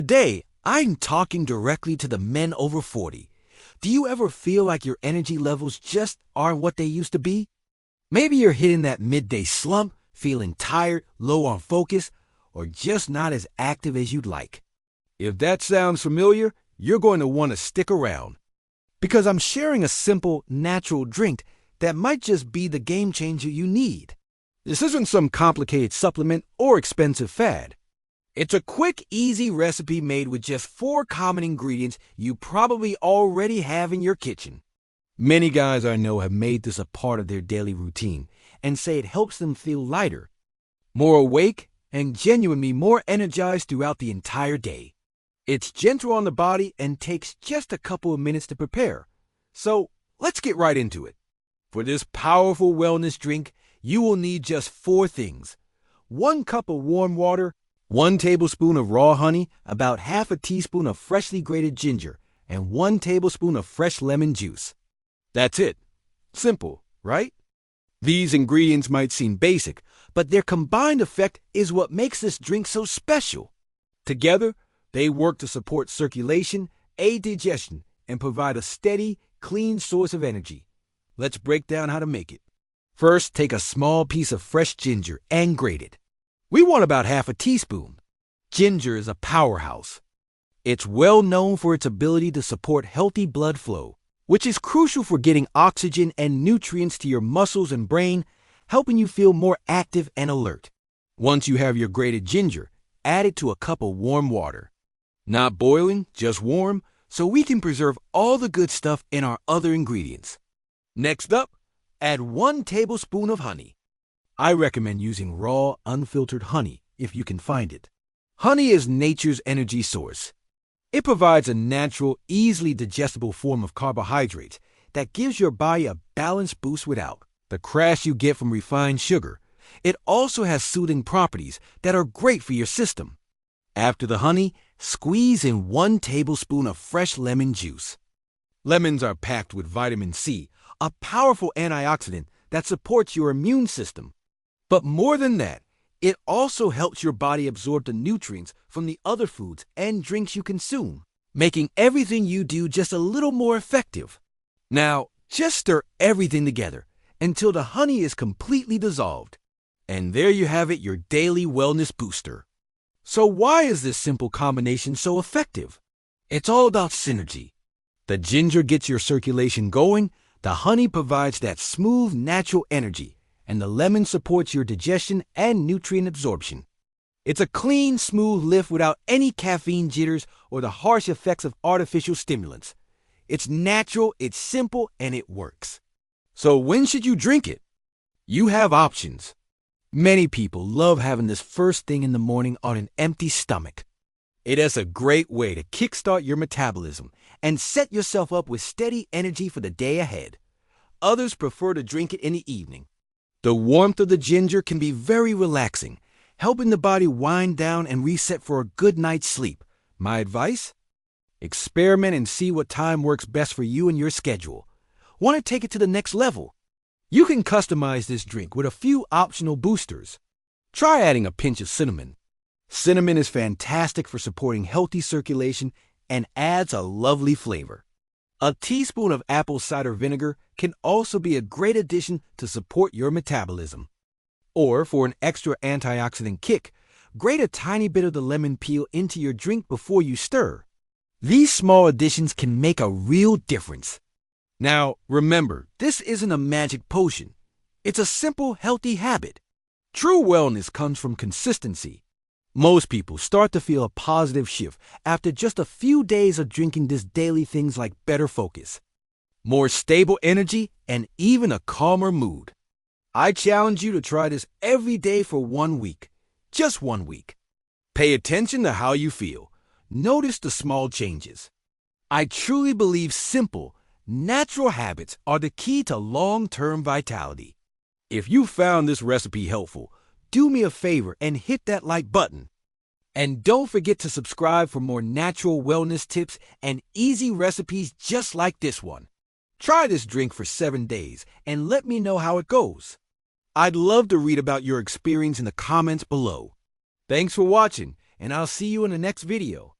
Today, I'm talking directly to the men over 40. Do you ever feel like your energy levels just aren't what they used to be? Maybe you're hitting that midday slump, feeling tired, low on focus, or just not as active as you'd like. If that sounds familiar, you're going to want to stick around, because I'm sharing a simple, natural drink that might just be the game changer you need. This isn't some complicated supplement or expensive fad. It's a quick, easy recipe made with just 4 common ingredients you probably already have in your kitchen. Many guys I know have made this a part of their daily routine and say it helps them feel lighter, more awake, and genuinely more energized throughout the entire day. It's gentle on the body and takes just a couple of minutes to prepare. So let's get right into it. For this powerful wellness drink, you will need just 4 things: 1 cup of warm water, 1 tablespoon of raw honey, about half a teaspoon of freshly grated ginger, and 1 tablespoon of fresh lemon juice. That's it. Simple, right? These ingredients might seem basic, but their combined effect is what makes this drink so special. Together, they work to support circulation, aid digestion, and provide a steady, clean source of energy. Let's break down how to make it. First, take a small piece of fresh ginger and grate it. We want about half a teaspoon. Ginger is a powerhouse. It's well known for its ability to support healthy blood flow, which is crucial for getting oxygen and nutrients to your muscles and brain, helping you feel more active and alert. Once you have your grated ginger, add it to a cup of warm water. Not boiling, just warm, so we can preserve all the good stuff in our other ingredients. Next up, add 1 tablespoon of honey. I recommend using raw, unfiltered honey if you can find it. Honey is nature's energy source. It provides a natural, easily digestible form of carbohydrates that gives your body a balanced boost without the crash you get from refined sugar. It also has soothing properties that are great for your system. After the honey, squeeze in 1 tablespoon of fresh lemon juice. Lemons are packed with vitamin C, a powerful antioxidant that supports your immune system. But more than that, it also helps your body absorb the nutrients from the other foods and drinks you consume, making everything you do just a little more effective. Now, just stir everything together until the honey is completely dissolved. And there you have it, your daily wellness booster. So why is this simple combination so effective? It's all about synergy. The ginger gets your circulation going, the honey provides that smooth, natural energy, and the lemon supports your digestion and nutrient absorption. It's a clean, smooth lift without any caffeine jitters or the harsh effects of artificial stimulants. It's natural, it's simple, and it works. So when should you drink it? You have options. Many people love having this first thing in the morning on an empty stomach. It is a great way to kickstart your metabolism and set yourself up with steady energy for the day ahead. Others prefer to drink it in the evening. The warmth of the ginger can be very relaxing, helping the body wind down and reset for a good night's sleep. My advice? Experiment and see what time works best for you and your schedule. Want to take it to the next level? You can customize this drink with a few optional boosters. Try adding a pinch of cinnamon. Cinnamon is fantastic for supporting healthy circulation and adds a lovely flavor. A teaspoon of apple cider vinegar can also be a great addition to support your metabolism. Or for an extra antioxidant kick, grate a tiny bit of the lemon peel into your drink before you stir. These small additions can make a real difference. Now, remember, this isn't a magic potion. It's a simple, healthy habit. True wellness comes from consistency. Most people start to feel a positive shift after just a few days of drinking this daily, things like better focus, more stable energy, and even a calmer mood. I challenge you to try this every day for 1 week. Just 1 week. Pay attention to how you feel. Notice the small changes. I truly believe simple, natural habits are the key to long-term vitality. If you found this recipe helpful, do me a favor and hit that like button. And don't forget to subscribe for more natural wellness tips and easy recipes just like this one. Try this drink for 7 days and let me know how it goes. I'd love to read about your experience in the comments below. Thanks for watching, and I'll see you in the next video.